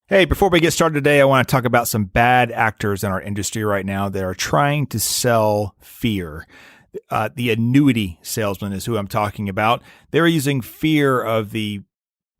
Hey, before we get started today, I want to talk about some bad actors in our industry right now that are trying to sell fear. The annuity salesman is who I'm talking about. They're using fear of the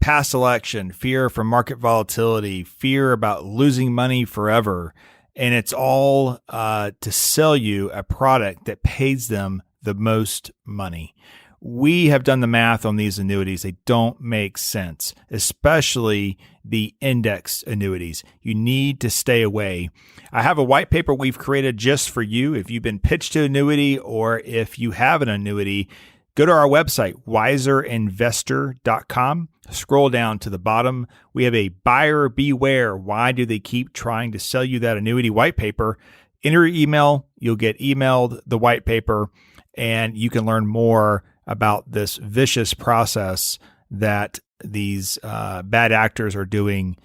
past election, fear from market volatility, fear about losing money forever. And it's all to sell you a product that pays them the most money. We have done the math on these annuities. They don't make sense, especially the indexed annuities. You need to stay away. I have a white paper we've created just for you. If you've been pitched an annuity or if you have an annuity, go to our website, wiserinvestor.com. Scroll down to the bottom. We have a buyer beware. Why do they keep trying to sell you that annuity white paper? Enter your email. You'll get emailed the white paper, and you can learn more about this vicious process that these bad actors are doing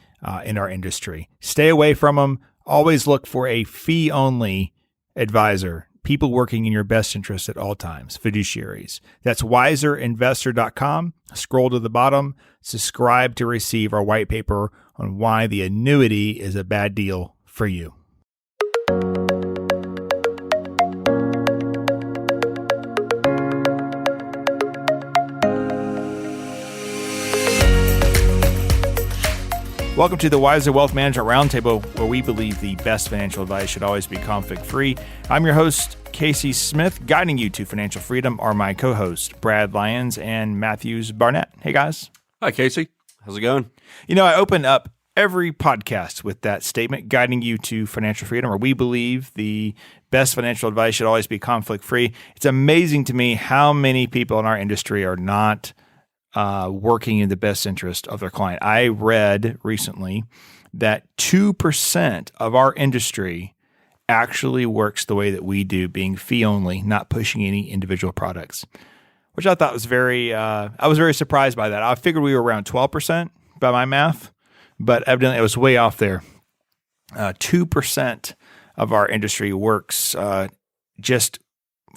in our industry. Stay away from them. Always look for a fee-only advisor, people working in your best interest at all times, fiduciaries. That's wiserinvestor.com. Scroll to the bottom, subscribe to receive our white paper on why the annuity is a bad deal for you. Welcome to the Wiser Wealth Management Roundtable, where we believe the best financial advice should always be conflict-free. I'm your host, Casey Smith. Guiding you to financial freedom are my co-hosts, Brad Lyons and Matthews Barnett. Hey, guys. Hi, Casey. How's it going? You know, I open up every podcast with that statement, guiding you to financial freedom, or we believe the best financial advice should always be conflict-free. It's amazing to me how many people in our industry are not working in the best interest of their client. I read recently that 2% of our industry actually works the way that we do, being fee only, not pushing any individual products, which I thought was I was very surprised by that. I figured we were around 12% by my math, but evidently it was way off there. 2% of our industry works just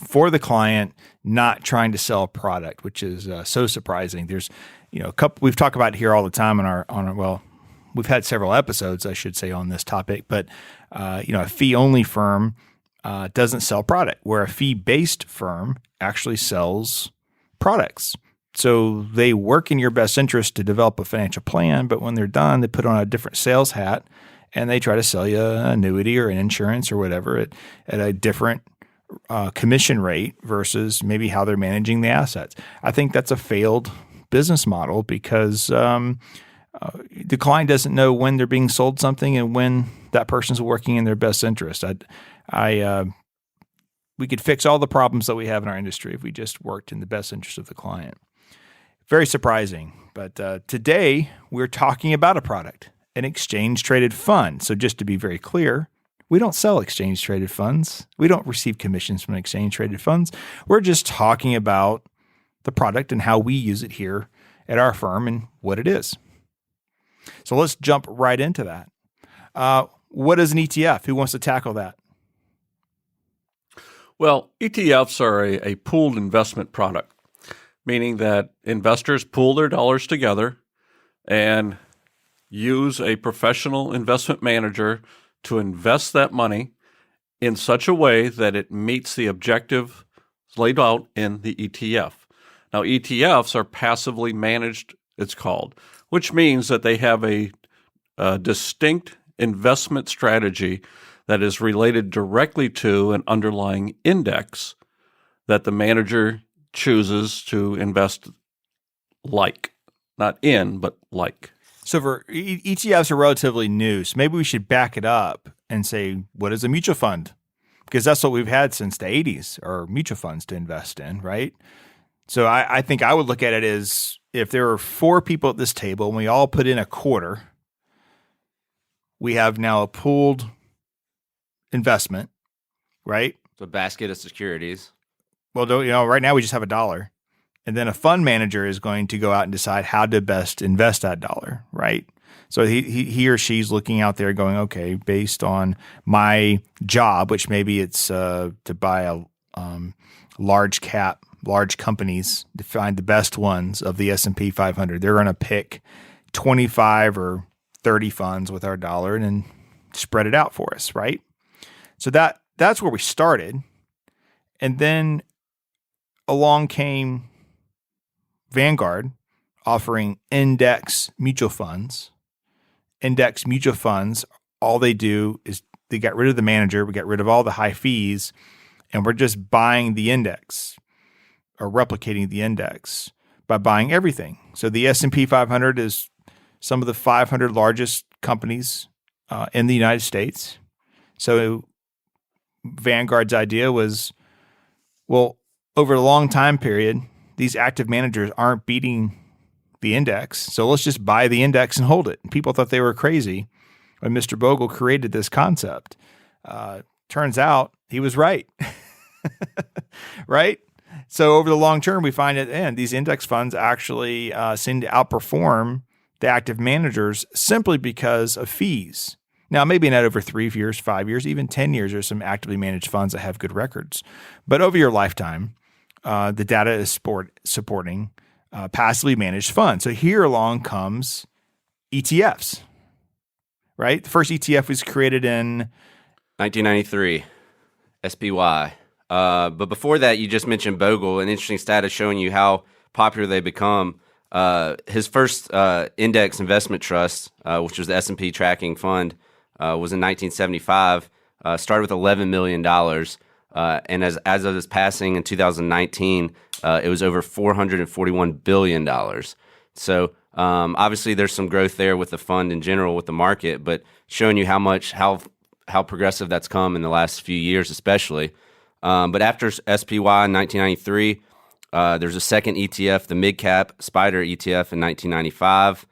for the client, not trying to sell a product, which is so surprising. There's, a couple we've talked about here all the time we've had several episodes, I should say, on this topic. But a fee-only firm doesn't sell product, where a fee-based firm actually sells products. So they work in your best interest to develop a financial plan, but when they're done, they put on a different sales hat and they try to sell you an annuity or an insurance or whatever at a different commission rate versus maybe how they're managing the assets. I think that's a failed business model because the client doesn't know when they're being sold something and when that person's working in their best interest. We could fix all the problems that we have in our industry if we just worked in the best interest of the client. Very surprising. But today we're talking about a product, an exchange-traded fund. So just to be very clear, we don't sell exchange-traded funds. We don't receive commissions from exchange-traded funds. We're just talking about the product and how we use it here at our firm and what it is. So let's jump right into that. What is an ETF? Who wants to tackle that? Well, ETFs are a pooled investment product, meaning that investors pool their dollars together and use a professional investment manager to invest that money in such a way that it meets the objective laid out in the ETF. Now, ETFs are passively managed, it's called, which means that they have a distinct investment strategy that is related directly to an underlying index that the manager chooses to invest like, not in, but like. So for ETFs are relatively new, so maybe we should back it up and say, what is a mutual fund? Because that's what we've had since the 80s, are mutual funds to invest in, right? So I think I would look at it as if there are 4 people at this table and we all put in a quarter, we have now a pooled investment, right? So a basket of securities. Well, right now we just have $1. And then a fund manager is going to go out and decide how to best invest that dollar, right? So he or she's looking out there going, okay, based on my job, which maybe it's to buy a large companies, to find the best ones of the S&P 500. They're going to pick 25 or 30 funds with our dollar and then spread it out for us, right? So that's where we started. And then along came Vanguard offering index mutual funds. Index mutual funds, all they do is they got rid of the manager, we got rid of all the high fees, and we're just buying the index or replicating the index by buying everything. So the S&P 500 is some of the 500 largest companies in the United States. So Vanguard's idea was, well, over a long time period, these active managers aren't beating the index. So let's just buy the index and hold it. And people thought they were crazy when Mr. Bogle created this concept. Turns out he was right. Right? So over the long term, we find that these index funds actually seem to outperform the active managers simply because of fees. Now, maybe not over 3 years, 5 years, even 10 years, there's some actively managed funds that have good records. But over your lifetime, the data is supporting passively managed funds. So here along comes ETFs, right? The first ETF was created in 1993, SPY. But before that, you just mentioned Bogle, an interesting stat is showing you how popular they become. His first index investment trust, which was the S&P tracking fund, was in 1975, started with $11 million. And as of his passing in 2019, it was over $441 billion. So obviously there's some growth there with the fund in general with the market, but showing you how progressive that's come in the last few years, especially. But after SPY in 1993, there's a second ETF, the mid-cap Spider ETF in 1995.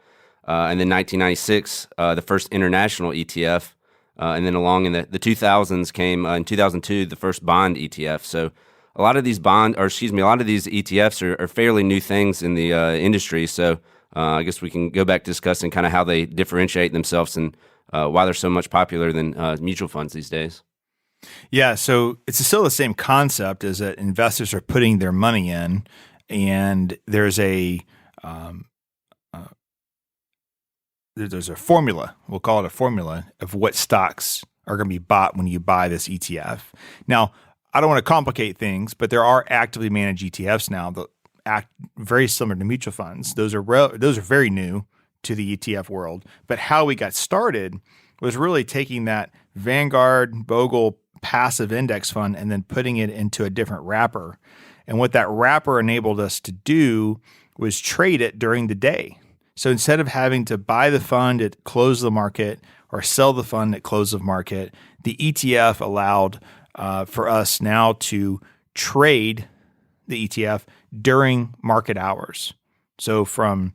And then 1996, the first international ETF. And then along in the 2000s came in 2002, the first bond ETF. So a lot of these ETFs are fairly new things in the industry. So I guess we can go back to discussing kind of how they differentiate themselves and why they're so much popular than mutual funds these days. Yeah, so it's still the same concept as that investors are putting their money in, and there's a formula, we'll call it a formula, of what stocks are going to be bought when you buy this ETF. Now, I don't want to complicate things, but there are actively managed ETFs now that act very similar to mutual funds. Those are very new to the ETF world. But how we got started was really taking that Vanguard Bogle passive index fund and then putting it into a different wrapper. And what that wrapper enabled us to do was trade it during the day. So instead of having to buy the fund at close of the market or sell the fund at close of market, the ETF allowed for us now to trade the ETF during market hours. So from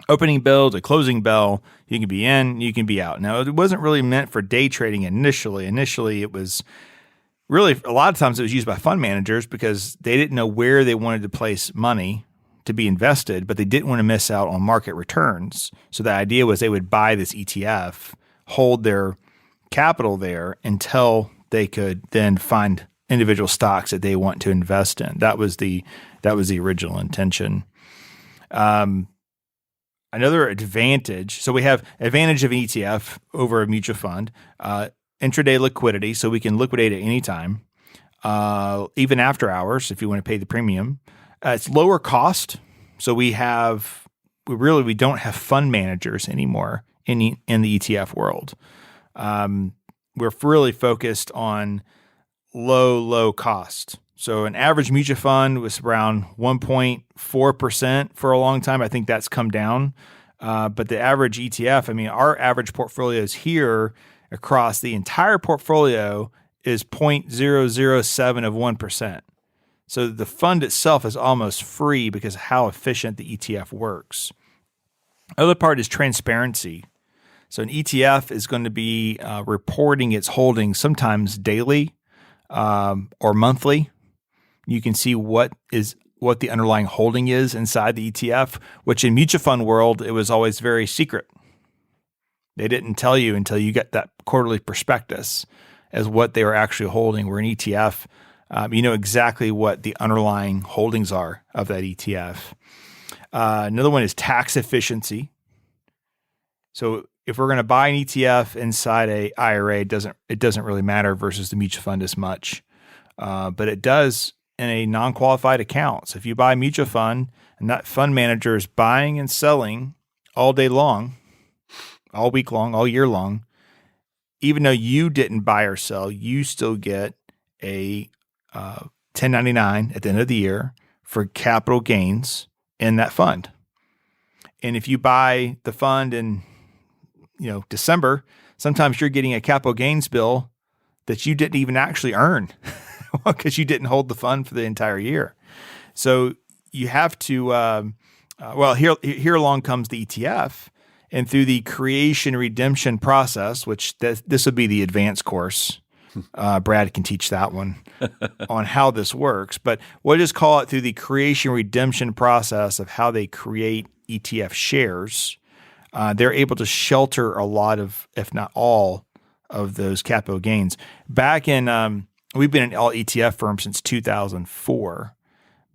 opening bell to closing bell, you can be in, you can be out. Now, it wasn't really meant for day trading initially. Initially, it was really, a lot of times it was used by fund managers because they didn't know where they wanted to place money to be invested, but they didn't want to miss out on market returns. So the idea was they would buy this ETF, hold their capital there until they could then find individual stocks that they want to invest in. That was the original intention. Another advantage, so we have advantage of an ETF over a mutual fund, intraday liquidity, so we can liquidate at any time, even after hours if you want to pay the premium. It's lower cost, so we don't have fund managers anymore in the ETF world. We're really focused on low cost. So an average mutual fund was around 1.4% for a long time. I think that's come down. But the average ETF, our average portfolios here across the entire portfolio is 0.007 of 1%. So the fund itself is almost free because of how efficient the ETF works. Other part is transparency. So an ETF is going to be reporting its holdings sometimes daily or monthly. You can see what the underlying holding is inside the ETF, which in mutual fund world, it was always very secret. They didn't tell you until you get that quarterly prospectus as what they were actually holding. Where an ETF, you know exactly what the underlying holdings are of that ETF. Another one is tax efficiency. So if we're going to buy an ETF inside a IRA, it doesn't really matter versus the mutual fund as much, but it does in a non-qualified account. So if you buy a mutual fund and that fund manager is buying and selling all day long, all week long, all year long, even though you didn't buy or sell, you still get a 1099 at the end of the year for capital gains in that fund. And if you buy the fund in December, sometimes you're getting a capital gains bill that you didn't even actually earn because you didn't hold the fund for the entire year. So you have to, here along comes the ETF, and through the creation redemption process, which this would be the advanced course. Brad can teach that one on how this works, but we'll just call it through the creation redemption process of how they create ETF shares. They're able to shelter a lot of, if not all, of those capital gains. Back in, we've been an all ETF firm since 2004,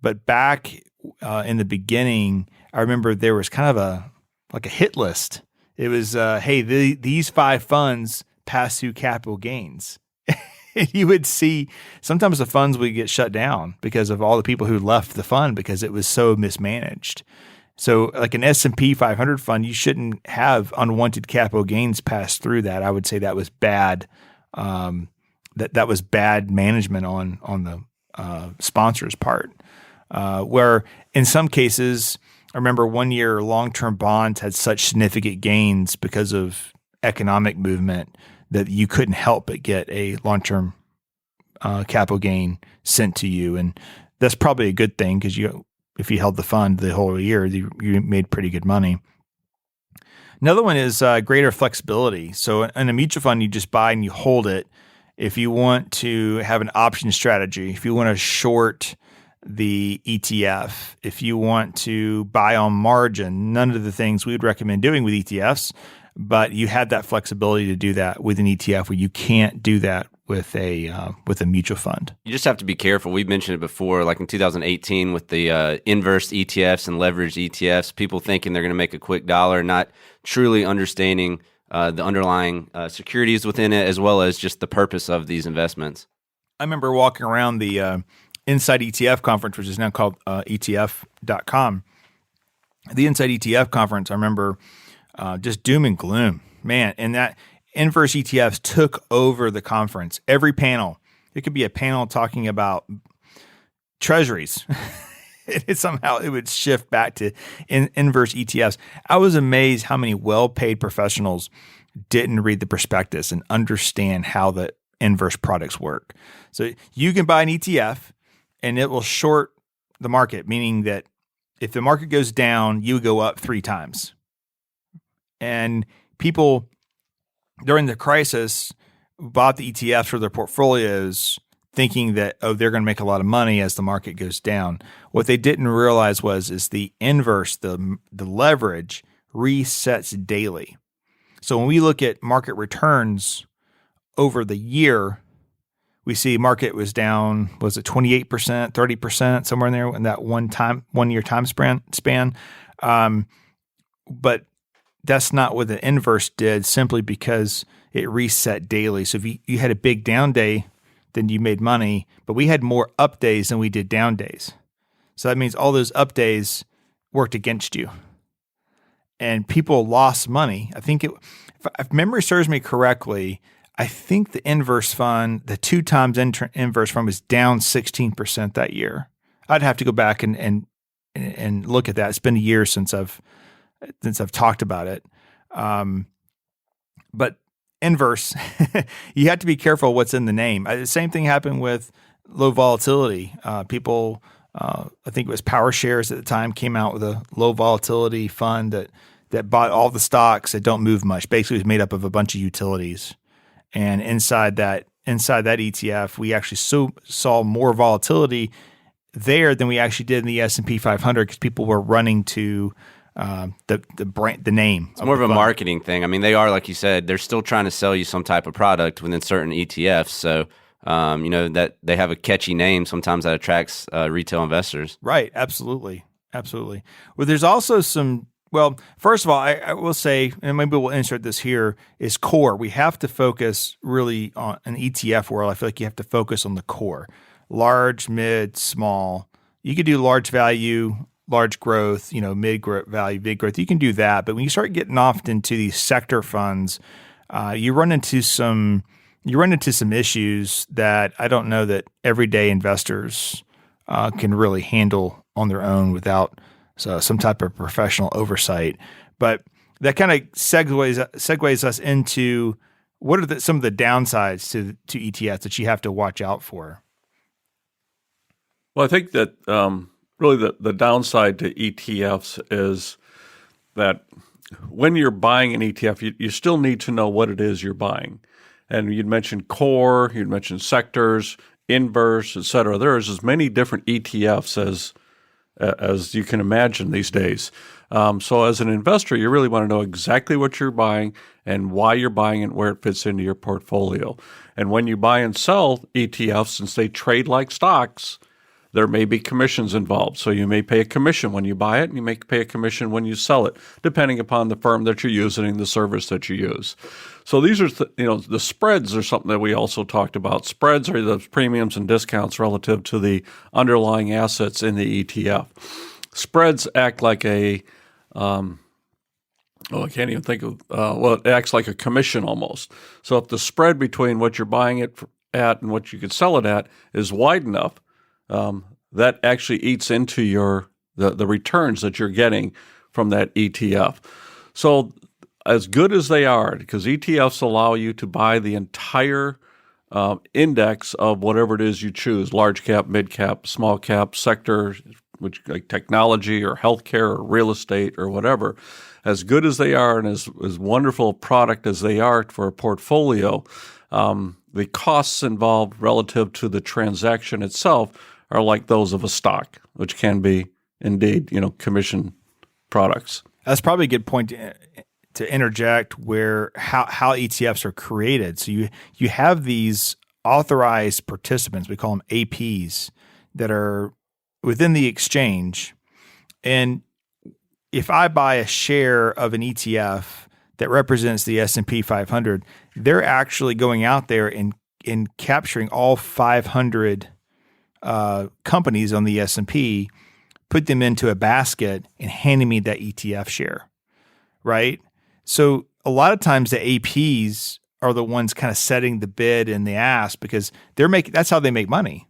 but back in the beginning, I remember there was kind of a hit list. It was, hey, these 5 funds pass through capital gains. You would see sometimes the funds would get shut down because of all the people who left the fund because it was so mismanaged. So like an S&P 500 fund, you shouldn't have unwanted capital gains pass through that. I would say that was bad. That was bad management on the sponsor's part. Where in some cases, I remember one year long-term bonds had such significant gains because of economic movement that you couldn't help but get a long-term capital gain sent to you. And that's probably a good thing because if you held the fund the whole year, you made pretty good money. Another one is greater flexibility. So in a mutual fund, you just buy and you hold it. If you want to have an option strategy, if you want to short the ETF, if you want to buy on margin, none of the things we would recommend doing with ETFs, but you have that flexibility to do that with an ETF where you can't do that with a mutual fund. You just have to be careful. We've mentioned it before, like in 2018 with the inverse ETFs and leveraged ETFs, people thinking they're going to make a quick dollar, not truly understanding the underlying securities within it, as well as just the purpose of these investments. I remember walking around the Inside ETF conference, which is now called ETF.com. The Inside ETF conference, I remember just doom and gloom, man. And that inverse ETFs took over the conference. Every panel, it could be a panel talking about treasuries. Somehow it would shift back to inverse ETFs. I was amazed how many well-paid professionals didn't read the prospectus and understand how the inverse products work. So you can buy an ETF and it will short the market, meaning that if the market goes down, you go up 3 times. And people during the crisis bought the ETFs for their portfolios thinking that, they're going to make a lot of money as the market goes down. What they didn't realize is the inverse, the leverage resets daily. So when we look at market returns over the year, we see market was down, was it 28%, 30%, somewhere in there in that 1 year time span. But that's not what the inverse did, simply because it reset daily. So if you had a big down day, then you made money, but we had more up days than we did down days. So that means all those up days worked against you. And people lost money. I think if memory serves me correctly, I think the inverse fund, the 2 times inverse fund, was down 16% that year. I'd have to go back and look at that. It's been a year since I've talked about it. But inverse, you have to be careful what's in the name. The same thing happened with low volatility. People, I think it was Power Shares at the time, came out with a low volatility fund that bought all the stocks that don't move much. Basically, it was made up of a bunch of utilities. And inside that ETF, we actually saw more volatility there than we actually did in the S&P 500 because people were running to the brand, the name. It's more of a marketing thing. I mean, they are, like you said, they're still trying to sell you some type of product within certain ETFs. So, that they have a catchy name. Sometimes that attracts retail investors. Right. Absolutely. Absolutely. Well, there's also some Well, first of all, I will say, and maybe we'll insert this here, is core. We have to focus really on an ETF world. I feel like you have to focus on the core. Large, mid, small. You could do large value, large growth, mid value, big growth. You can do that. But when you start getting off into these sector funds, you run into some issues that I don't know that everyday investors can really handle on their own without some type of professional oversight. But that kind of segues us into what are some of the downsides to ETFs that you have to watch out for? Well, I think that really the downside to ETFs is that when you're buying an ETF, you still need to know what it is you're buying. And you'd mentioned core, you'd mentioned sectors, inverse, et cetera. There's as many different ETFs as you can imagine these days. So as an investor, you really want to know exactly what you're buying and why you're buying it, where it fits into your portfolio. And when you buy and sell ETFs, since they trade like stocks, there may be commissions involved. So you may pay a commission when you buy it, and you may pay a commission when you sell it, depending upon the firm that you're using and the service that you use. So these are, the spreads are something that we also talked about. Spreads are the premiums and discounts relative to the underlying assets in the ETF. Spreads act like I can't even think of, it acts like a commission almost. So if the spread between what you're buying it at and what you could sell it at is wide enough, that actually eats into the returns that you're getting from that ETF. So as good as they are, because ETFs allow you to buy the entire index of whatever it is you choose, large cap, mid cap, small cap, sector, which like technology or healthcare or real estate or whatever, as good as they are and as wonderful a product as they are for a portfolio, the costs involved relative to the transaction itself are like those of a stock, which can be indeed, commission products. That's probably a good point to interject where how ETFs are created. So you have these authorized participants, we call them APs, that are within the exchange. And if I buy a share of an ETF that represents the S&P 500, they're actually going out there and capturing all 500 companies on the S&P, put them into a basket and handing me that ETF share, right? So a lot of times the APs are the ones kind of setting the bid and the ask because that's how they make money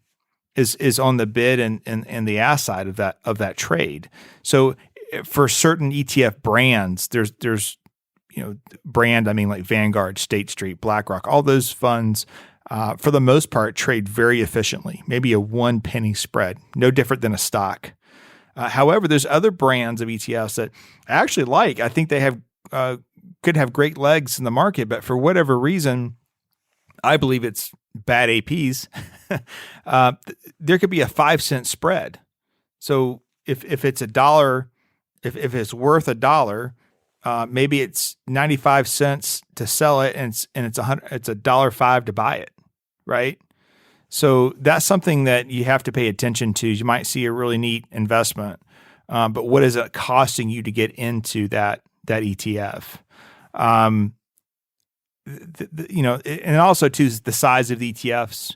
is on the bid and the ask side of that trade. So for certain ETF brands, there's brand, I mean like Vanguard, State Street, BlackRock, all those funds for the most part, trade very efficiently, maybe a 1 penny spread, no different than a stock. However, there's other brands of ETFs that I actually like. I think they have could have great legs in the market, but for whatever reason, I believe it's bad APs. There could be a 5-cent spread. So if it's $1, if it's worth $1, maybe it's 95 cents to sell it, and it's $1.05 to buy it, right? So that's something that you have to pay attention to. You might see a really neat investment, but what is it costing you to get into that ETF? And also too the size of the ETFs.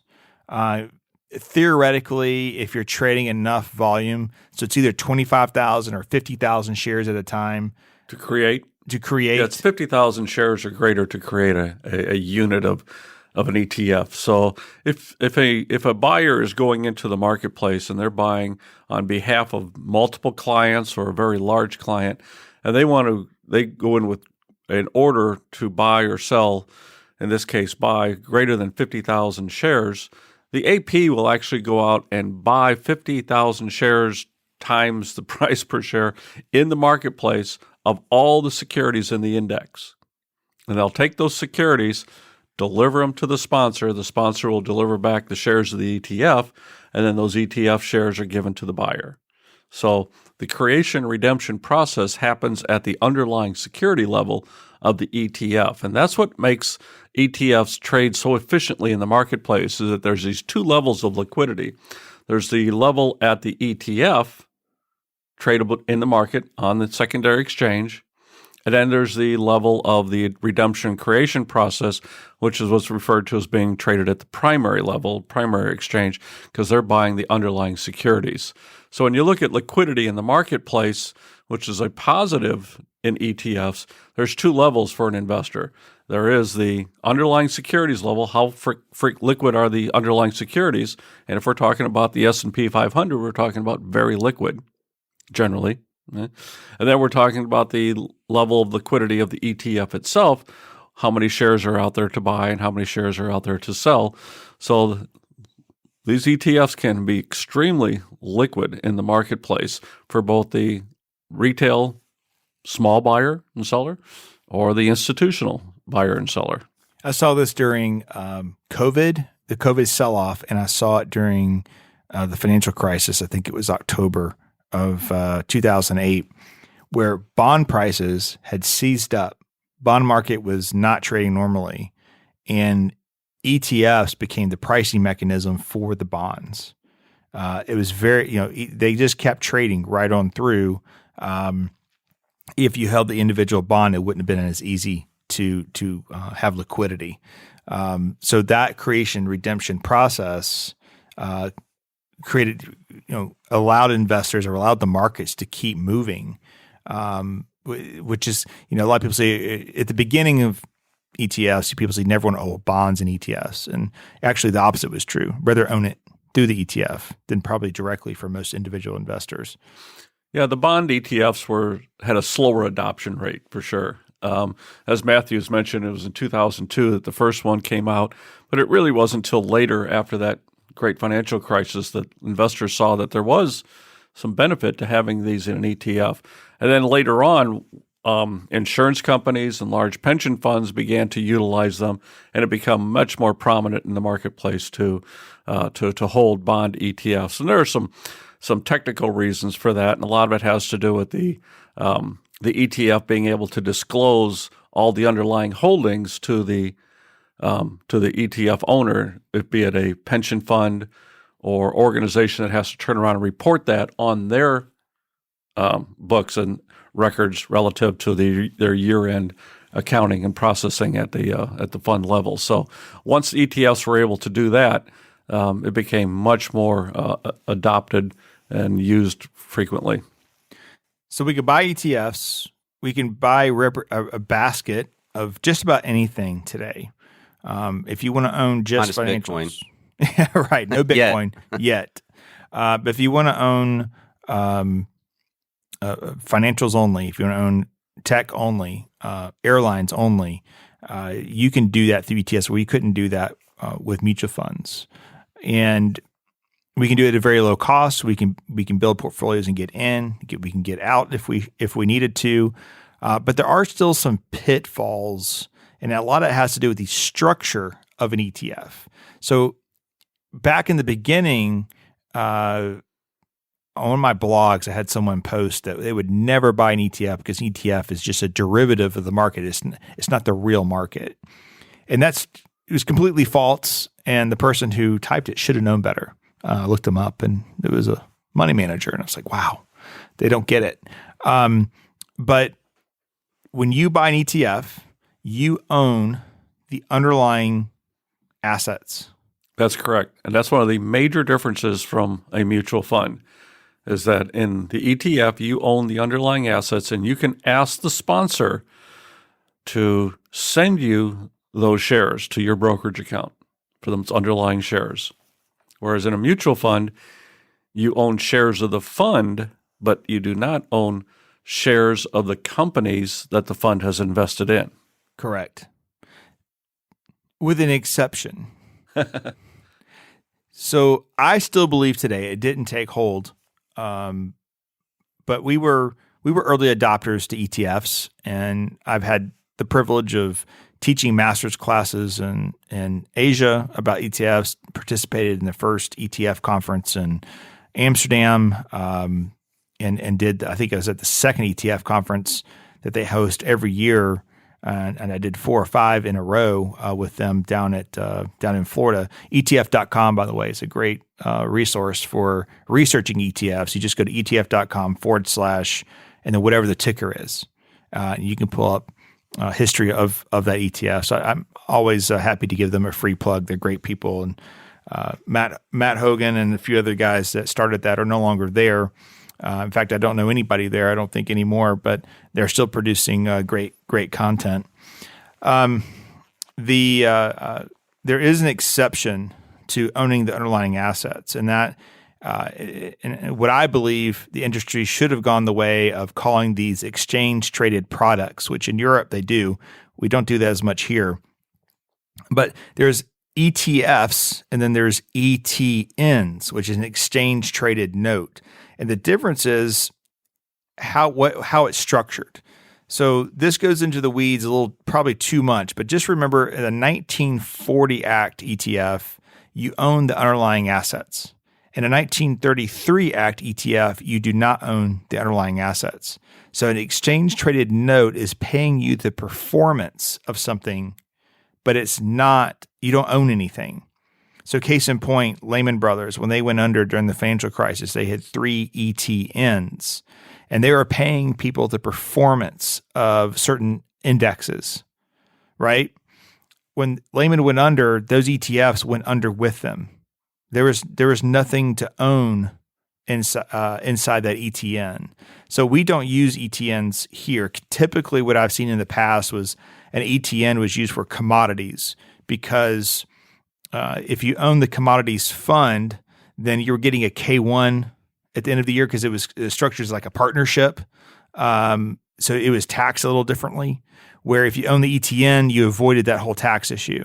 Theoretically, if you're trading enough volume, so it's either 25,000 or 50,000 shares at a time. To create. Yeah, it's 50,000 shares or greater to create a unit of an ETF. So if a buyer is going into the marketplace and they're buying on behalf of multiple clients or a very large client, and they go in with an order to buy or sell, in this case, buy greater than 50,000 shares, the AP will actually go out and buy 50,000 shares times the price per share in the marketplace of all the securities in the index. And they'll take those securities, deliver them to the sponsor. The sponsor will deliver back the shares of the ETF, and then those ETF shares are given to the buyer. So the creation and redemption process happens at the underlying security level of the ETF. And that's what makes ETFs trade so efficiently in the marketplace, is that there's these two levels of liquidity. There's the level at the ETF, tradable in the market on the secondary exchange. And then there's the level of the redemption creation process, which is what's referred to as being traded at the primary level, primary exchange, because they're buying the underlying securities. So when you look at liquidity in the marketplace, which is a positive in ETFs, there's two levels for an investor. There is the underlying securities level, how liquid are the underlying securities, and if we're talking about the S&P 500, we're talking about very liquid, generally. And then we're talking about the level of liquidity of the ETF itself, how many shares are out there to buy and how many shares are out there to sell. So these ETFs can be extremely liquid in the marketplace for both the retail small buyer and seller or the institutional buyer and seller. I saw this during COVID, the COVID sell-off, and I saw it during the financial crisis. I think it was October of 2008, where bond prices had seized up. Bond market was not trading normally, and ETFs became the pricing mechanism for the bonds. It was very, they just kept trading right on through. If you held the individual bond, it wouldn't have been as easy to have liquidity. So that creation redemption process created, allowed investors or allowed the markets to keep moving, which is, a lot of people say at the beginning of ETFs, people say never want to own bonds in ETFs. And actually the opposite was true. Rather own it through the ETF than probably directly for most individual investors. Yeah, the bond ETFs had a slower adoption rate for sure. As Matthews mentioned, it was in 2002 that the first one came out, but it really wasn't until later after that great financial crisis that investors saw that there was some benefit to having these in an ETF. And then later on, insurance companies and large pension funds began to utilize them, and it became much more prominent in the marketplace to hold bond ETFs. And there are some technical reasons for that, and a lot of it has to do with the ETF being able to disclose all the underlying holdings to the ETF owner, be it a pension fund or organization that has to turn around and report that on their books and records relative to their year-end accounting and processing at the fund level. So once the ETFs were able to do that, it became much more adopted and used frequently. So we could buy ETFs. We can buy a basket of just about anything today. If you want to own just financials, Bitcoin. Right? No Bitcoin yet. But if you want to own financials only, if you want to own tech only, airlines only, you can do that through ETFs. We couldn't do that with mutual funds, and we can do it at a very low cost. We can build portfolios and get in. We can get out if we needed to, but there are still some pitfalls, and a lot of it has to do with the structure of an ETF. So back in the beginning, on my blogs, I had someone post that they would never buy an ETF because an ETF is just a derivative of the market. It's not the real market, and it was completely false. And the person who typed it should have known better. I looked them up, and it was a money manager, and I was like, wow, they don't get it. But when you buy an ETF, you own the underlying assets. That's correct. And that's one of the major differences from a mutual fund is that in the ETF, you own the underlying assets, and you can ask the sponsor to send you those shares to your brokerage account for those underlying shares. Whereas in a mutual fund, you own shares of the fund, but you do not own shares of the companies that the fund has invested in. Correct. With an exception. So I still believe today it didn't take hold, but we were early adopters to ETFs, and I've had the privilege of teaching master's classes in Asia about ETFs, participated in the first ETF conference in Amsterdam, and did, I think I was at the second ETF conference that they host every year and I did 4 or 5 in a row with them down in Florida. ETF.com, by the way, is a great resource for researching ETFs. You just go to ETF.com / and then whatever the ticker is. You can pull up history of that ETF. So I'm always happy to give them a free plug. They're great people. And Matt Hogan and a few other guys that started that are no longer there. In fact, I don't know anybody there, I don't think anymore, but they're still producing great content. There is an exception to owning the underlying assets, and that and what I believe the industry should have gone the way of calling these exchange-traded products, which in Europe they do. We don't do that as much here. But there's ETFs, and then there's ETNs, which is an exchange-traded note. And the difference is how it's structured. So this goes into the weeds a little, probably too much, but just remember in the 1940 Act ETF, you own the underlying assets. In a 1933 Act ETF, you do not own the underlying assets. So an exchange-traded note is paying you the performance of something, but it's not, you don't own anything. So case in point, Lehman Brothers, when they went under during the financial crisis, they had 3 ETNs, and they were paying people the performance of certain indexes, right? When Lehman went under, those ETFs went under with them. There was nothing to own inside that ETN. So we don't use ETNs here. Typically what I've seen in the past was an ETN was used for commodities because if you own the commodities fund, then you're getting a K1 at the end of the year because it was structured as like a partnership. So it was taxed a little differently, where if you own the ETN, you avoided that whole tax issue.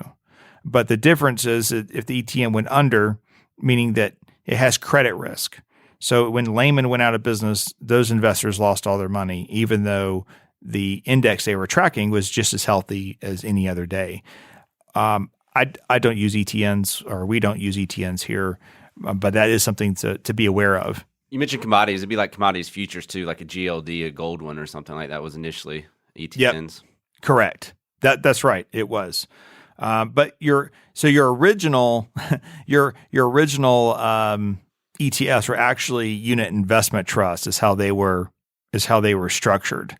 But the difference is that if the ETN went under, meaning that it has credit risk. So when Lehman went out of business, those investors lost all their money, even though the index they were tracking was just as healthy as any other day. I don't use ETNs, or we don't use ETNs here, but that is something to be aware of. You mentioned commodities. It'd be like commodities futures too, like a GLD, a gold one or something like that was initially ETNs. Yep. Correct. That's right. It was. But your original ETFs were actually unit investment trusts is how they were structured.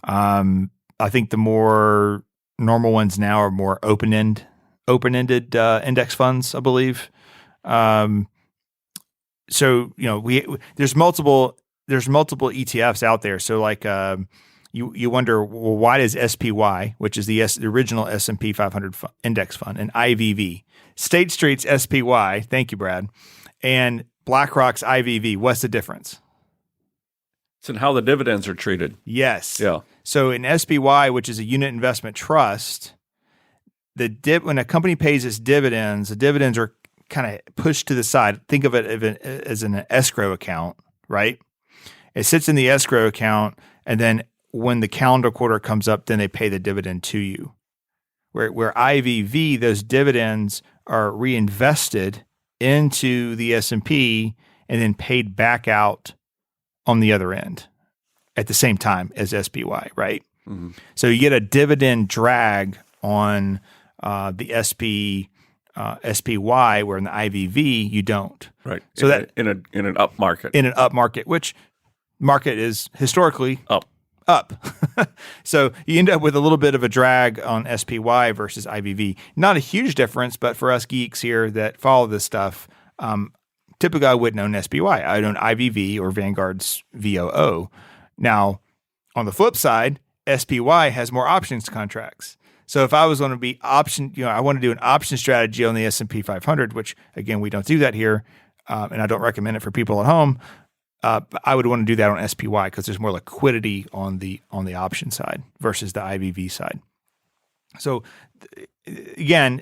I think the more normal ones now are more open-ended index funds, I believe. So there's multiple ETFs out there. So like you wonder, well, why does SPY, which is the original S&P 500 index fund, and IVV, State Street's SPY, thank you, Brad, and BlackRock's IVV, what's the difference? It's in how the dividends are treated. Yes. Yeah. So in SPY, which is a unit investment trust, when a company pays its dividends, the dividends are kind of pushed to the side. Think of it as an escrow account, right? It sits in the escrow account, and then when the calendar quarter comes up, then they pay the dividend to you. Where IVV, those dividends are reinvested into the S&P and then paid back out on the other end at the same time as SPY, right? Mm-hmm. So you get a dividend drag on the SPY, where in the IVV you don't. Right. So in an up market. In an up market, which market is historically up. So you end up with a little bit of a drag on SPY versus IVV. Not a huge difference, but for us geeks here that follow this stuff, typically I wouldn't own SPY. I'd own IVV or Vanguard's VOO. Now, on the flip side, SPY has more options contracts. So if I was going to be I want to do an option strategy on the S&P 500, which again, we don't do that here, and I don't recommend it for people at home. But I would want to do that on SPY because there's more liquidity on the option side versus the IVV side. So again,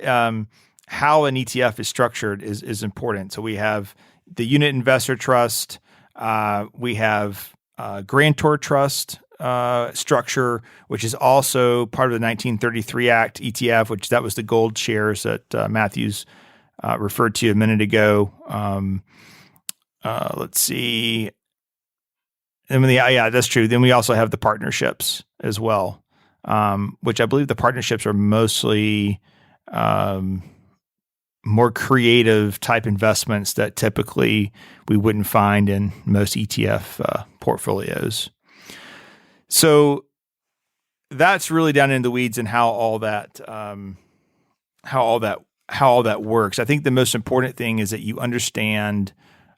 how an ETF is structured is important. So we have the unit investor trust, we have grantor trust structure, which is also part of the 1933 Act ETF, which that was the gold shares that Matthews referred to a minute ago. Let's see. And yeah, that's true. Then we also have the partnerships as well. which I believe the partnerships are mostly more creative type investments that typically we wouldn't find in most ETF portfolios. So that's really down in the weeds and how all that works. I think the most important thing is that you understand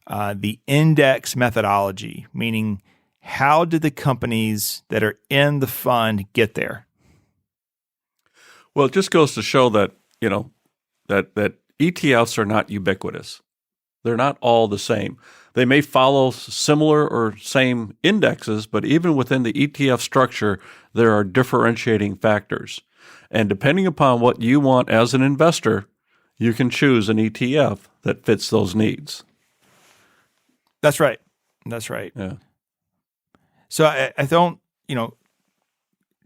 the index methodology, meaning how did the companies that are in the fund get there? Well, it just goes to show that, that ETFs are not ubiquitous. They're not all the same. They may follow similar or same indexes, but even within the ETF structure, there are differentiating factors. And depending upon what you want as an investor, you can choose an ETF that fits those needs. That's right. Yeah. So I don't,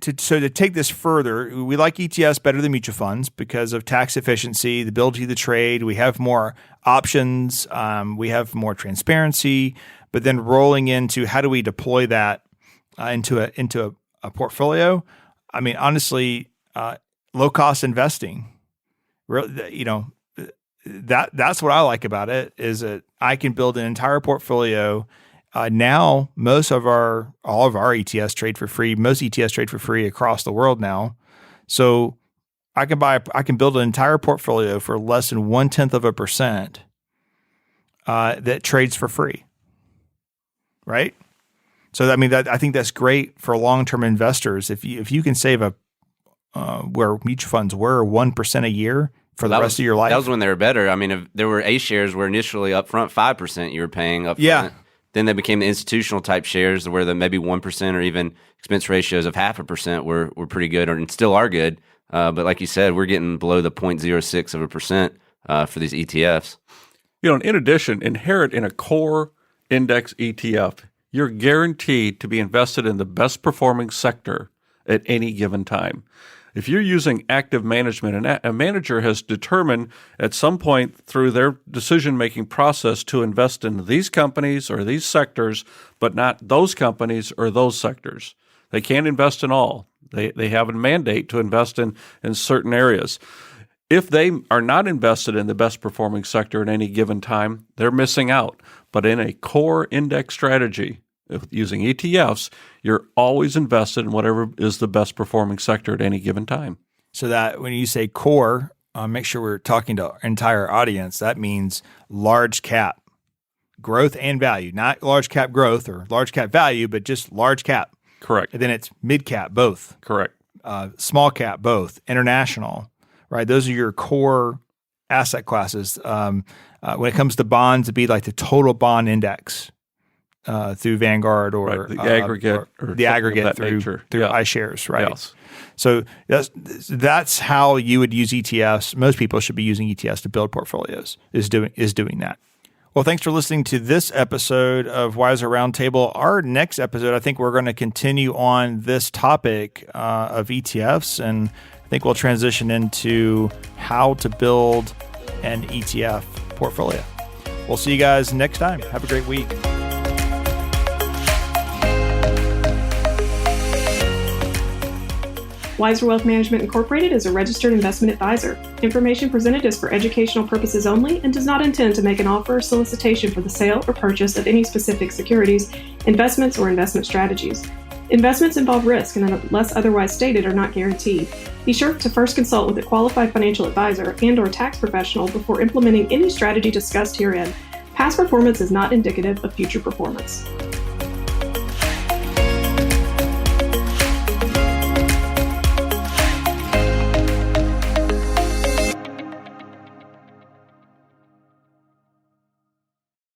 to take this further, we like ETFs better than mutual funds because of tax efficiency, the ability to trade. We have more options. We have more transparency. But then rolling into how do we deploy that into a portfolio? I mean, honestly, low cost investing. That's what I like about it is that I can build an entire portfolio. Now, all of our ETFs trade for free. Most ETFs trade for free across the world now. So I can build an entire portfolio for less than 0.1% that trades for free. Right? So I mean, I think that's great for long-term investors. If you can save where mutual funds were 1% a year for the rest of your life. That was when they were better. I mean, if there were A shares were initially up front 5% you were paying up front. Yeah. Then they became the institutional type shares where the maybe 1% or even expense ratios of 0.5% were pretty good and still are good. But like you said, we're getting below the 0.06% for these ETFs. In addition, inherent in a core index ETF, you're guaranteed to be invested in the best performing sector at any given time. If you're using active management, and a manager has determined at some point through their decision-making process to invest in these companies or these sectors, but not those companies or those sectors. They can't invest in all. They have a mandate to invest in certain areas. If they are not invested in the best performing sector at any given time, they're missing out. But in a core index strategy, using ETFs, you're always invested in whatever is the best performing sector at any given time. So that when you say core, make sure we're talking to our entire audience. That means large cap growth and value, not large cap growth or large cap value, but just large cap. Correct. And then it's mid cap, both. Correct. Small cap, both. International, right? Those are your core asset classes. When it comes to bonds, it'd be like the total bond index. Through Vanguard or the aggregate, or the aggregate through iShares, right? Yes. So that's how you would use ETFs. Most people should be using ETFs to build portfolios. Is doing that. Well, thanks for listening to this episode of Wiser Roundtable. Our next episode, I think we're going to continue on this topic of ETFs, and I think we'll transition into how to build an ETF portfolio. We'll see you guys next time. Have a great week. Wiser Wealth Management Incorporated is a registered investment advisor. Information presented is for educational purposes only and does not intend to make an offer or solicitation for the sale or purchase of any specific securities, investments, or investment strategies. Investments involve risk and unless otherwise stated are not guaranteed. Be sure to first consult with a qualified financial advisor and/or tax professional before implementing any strategy discussed herein. Past performance is not indicative of future performance.